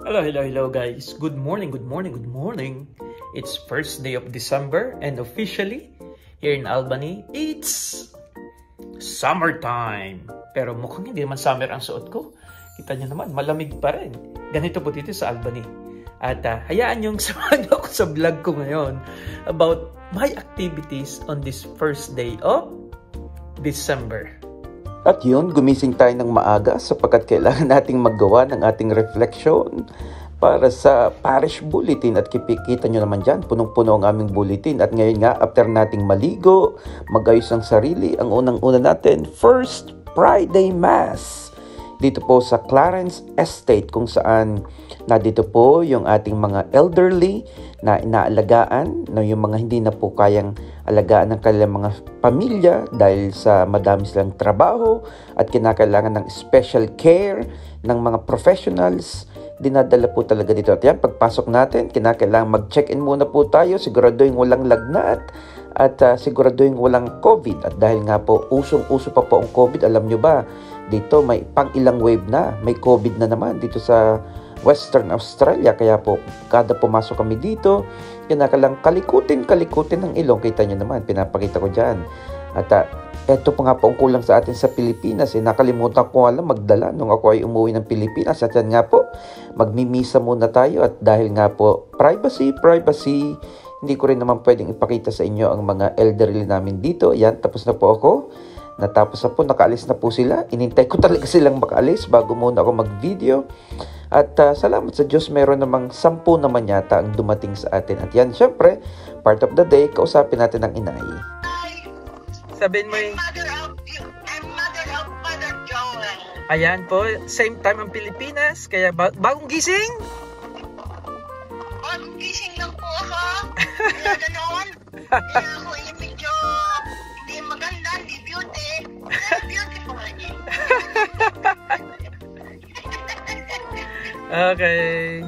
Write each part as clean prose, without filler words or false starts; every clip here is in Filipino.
Hello guys. Good morning. It's first day of December and officially here in Albany, it's summertime. Pero mukhang hindi naman summer ang suot ko. Kita nyo naman, malamig pa rin. Ganito po dito sa Albany. At hayaan nyo samahan ako sa vlog ko ngayon about my activities on this first day of December. At yun, gumising tayo ng maaga sapagkat kailangan nating maggawa ng ating reflection para sa parish bulletin. At kikita nyo naman dyan, punong-puno ang aming bulletin. At ngayon nga, after nating maligo, magayos ang sarili, ang unang-una natin, First Friday Mass. Dito po sa Clarence Estate kung saan dito po yung ating mga elderly na inaalagaan, yung mga hindi na po kayang alagaan ng kanilang mga pamilya dahil sa madami silang trabaho at kinakailangan ng special care ng mga professionals. Dinadala po talaga dito. At yan, pagpasok natin, kinakailangan mag-check-in muna po tayo, siguraduhin walang lagnat at siguraduhin walang COVID. At dahil nga po, usong-uso pa po ang COVID, alam nyo ba, dito may pang ilang wave na, may COVID na naman dito sa Western Australia. Kaya po, kada pumasok kami dito, kinakailangan kalikutin ng ilong. Kita nyo naman, pinapakita ko dyan. At eto po nga po ang kulang sa atin sa Pilipinas. Nakalimutan ko alam magdala nung ako ay umuwi ng Pilipinas. At yan nga po, magmimisa muna tayo. At dahil nga po, privacy, hindi ko rin naman pwedeng ipakita sa inyo ang mga elderly namin dito. Yan, tapos na po ako. Natapos na po, nakaalis na po sila. Inintay ko talaga silang makaalis bago muna ako mag-video. At salamat sa Diyos, meron namang 10 naman yata ang dumating sa atin. At yan, syempre, part of the day, kausapin natin ang inay. Sabihin mo yung... I'm mother of Father Joel. Ayan po, same time ang Pilipinas, kaya bagong gising? Bagong gising lang po ako. Kaya ganoon. Kaya ako medyo hindi maganda, hindi beauty. Pero beautiful again. Okay.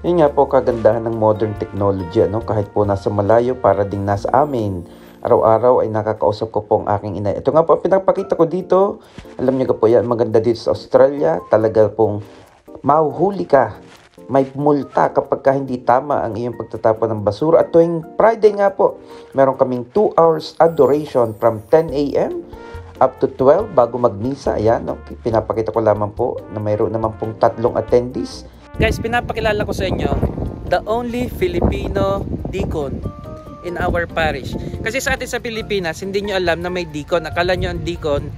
Yun nga po kagandahan ng modern technology, kahit po nasa malayo para ding nasa amin. Araw-araw ay nakakausap ko po ang aking ina. Ito nga po ang pinapakita ko dito. Alam niyo po yan, maganda dito sa Australia. Talaga pong mahuhuli ka. May multa kapag hindi tama ang iyong pagtatapon ng basura. At tuwing Friday nga po, meron kaming 2 hours adoration from 10 a.m. up to 12 bago magmisa. Ayan, pinapakita ko lamang po na mayroon naman pong 3 attendees. Guys, pinapakilala ko sa inyo, the only Filipino deacon in our parish. Kasi sa atin sa Pilipinas, hindi nyo alam na may deacon. Akala nyo ang deacon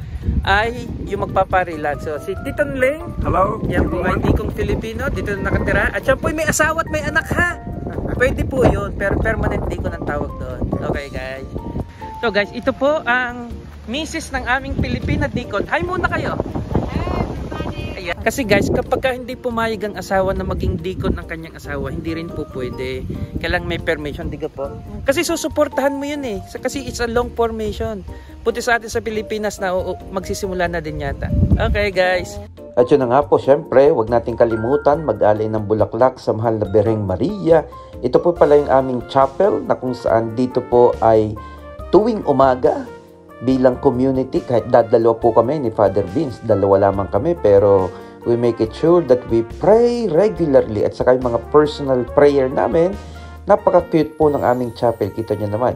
ay yung magpaparilan. So, si Tito Ling, hello. Yan po ay deacon Filipino, dito na nakatira. At siya po may asawa at may anak ha. Pwede po yun, pero permanent deacon ang tawag doon. Okay guys. So guys, ito po ang misis ng aming Pilipina deacon. Hi muna kayo. Ayan. Kasi guys, kapag hindi pumayag ang asawa na maging deacon ng kanyang asawa, hindi rin po pwede. Kailangan may permission, diga po. Kasi susuportahan mo yun eh. Kasi it's a long formation. Puti sa atin sa Pilipinas na magsisimula na din yata. Okay guys. At yun na nga po, syempre, huwag nating kalimutan mag-alay ng bulaklak sa mahal na Birheng Maria. Ito po pala yung aming chapel na kung saan dito po ay tuwing umaga, bilang community, kahit dadalawa po kami ni Father Vince, dalawa lamang kami, pero we make it sure that we pray regularly. At saka yung mga personal prayer namin, napaka-cute po ng aming chapel. Kita nyo naman,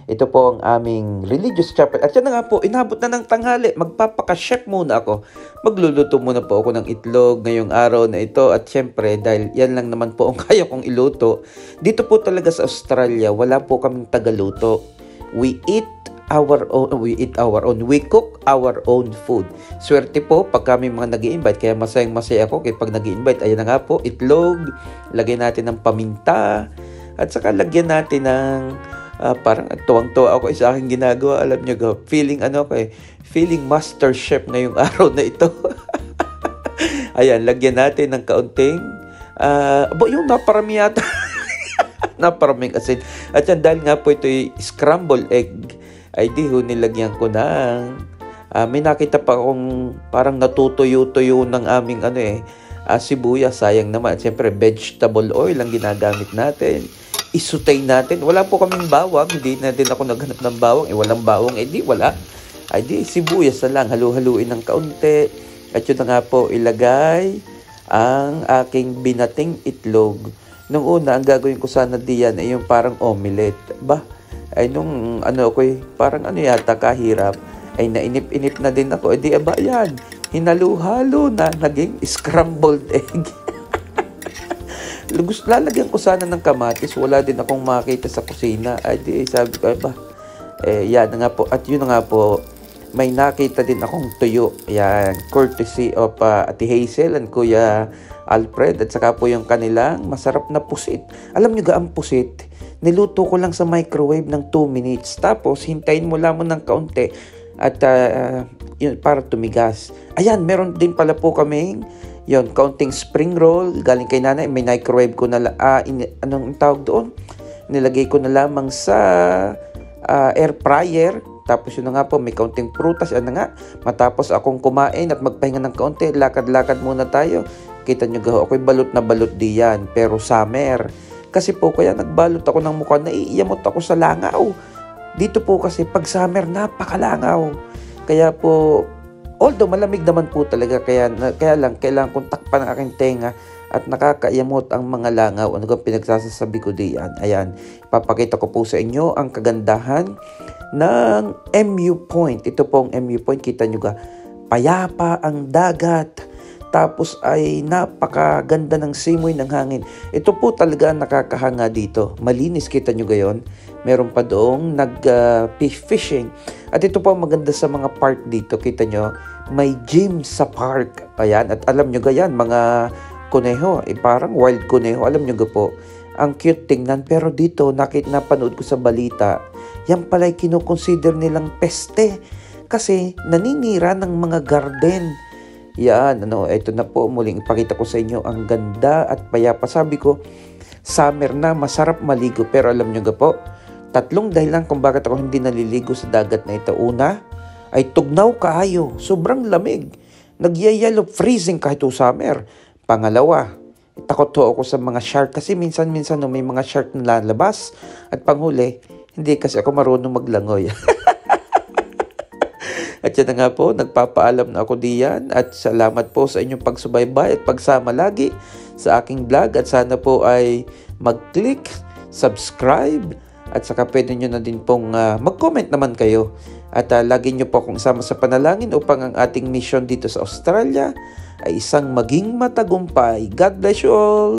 Ito po ang aming religious chapel. At yan na nga po, inabot na ng tanghali. Magpapaka-chef muna ako. Magluluto muna po ako ng itlog ngayong araw na ito. At syempre, dahil yan lang naman po ang kaya kong iluto, dito po talaga sa Australia, wala po kaming tagaluto. We eat our own. We cook our own food. Swerte po pag kami mga nag-i-invite. Kaya masayang-masaya ako kapag nag-i-invite. Ayan na nga po, itlog. Lagyan natin ng paminta. At saka lagyan natin ng parang tuwang-tuwa ako sa aking ginagawa. Alam nyo, feeling master chef ngayong araw na ito. Ayan, lagyan natin ng kaunting yung naparami yata. Naparaming asin. At yan, dahil nga po ito yung scrambled egg, ay nilagyan ko ng may nakita pa akong parang natutuyo-tuyo ng aming sibuyas. Sayang naman. Siyempre, vegetable oil ang ginagamit natin. Isutay natin. Wala po kaming bawang. Hindi na din ako naghanap ng bawang. Walang bawang. Wala. Sibuyas na lang. Halu-haluin ng kaunti. At yun na nga po, ilagay ang aking binating itlog. Nung una, ang gagawin ko sana diyan ay yung parang omelette. Ay nung parang yata kahirap, ay nainip-inip na din ako. Di aba yan, hinalo-halo na, naging scrambled egg. Lalagyan ko sana ng kamatis, wala din akong makita sa kusina. Ay di, sabi ko, yan na nga po. At yun na nga po, may nakita din akong tuyo. Yan, courtesy of Ate Hazel and Kuya Alfred. At saka po yung kanilang masarap na pusit. Alam nyo ang pusit? Niluto ko lang sa microwave ng 2 minutes. Tapos, hintayin mo lamang ng kaunti. At yun, para tumigas. Ayan, meron din pala po kaming kaunting spring roll. Galing kay nanay. May microwave ko na anong tawag doon? Nilagay ko na lamang sa air fryer. Tapos yun na nga po, may kaunting prutas. Yan na nga, matapos akong kumain at magpahinga ng kaunti, lakad-lakad muna tayo. Kita nyo gaho, ako'y balot na balot diyan. Pero summer. Kasi po, kaya nagbalot ako ng mukha, naiiyamot ako sa langaw. Dito po kasi, pag summer, napakalangaw. Kaya po, although malamig naman po talaga, kaya lang, kailangan kong takpan ang aking tenga at nakakaiyamot ang mga langaw. Ano kang pinagsasasabi ko diyan? Ayan, ipapakita ko po sa inyo ang kagandahan ng MU Point. Ito pong MU Point, kita nyo ga, payapa ang dagat. Tapos ay napakaganda ng simoy ng hangin. Ito po talaga nakakahanga dito. Malinis, kita nyo gayon. Meron pa doong nag-fishing. At ito po maganda sa mga park dito. Kita nyo, may gym sa park. Ayan, at alam nyo gayan, mga kuneho. Parang wild kuneho. Alam nyo ga po, ang cute tingnan. Pero dito, napanood ko sa balita, yan pala'y kinukonsider nilang peste. Kasi naninira ng mga garden. Yan, ito na po, muling ipakita ko sa inyo ang ganda at payapa. Sabi ko, summer na, masarap maligo. Pero alam nyo ga po, 3 dahilan kung bakit ako hindi naliligo sa dagat na ito. Una, ay tugnaw kaayo, sobrang lamig. Nagyayelo, freezing kahit summer. Pangalawa, takot ako sa mga shark kasi minsan-minsan may mga shark na lalabas. At panghuli, hindi kasi ako marunong maglangoy. At yan na nga po, nagpapaalam na ako diyan at salamat po sa inyong pagsubaybay at pagsama lagi sa aking vlog at sana po ay mag-click, subscribe at saka pwede nyo na din pong mag-comment naman kayo at lagi nyo po akong isama sa panalangin upang ang ating mission dito sa Australia ay isang maging matagumpay. God bless you all!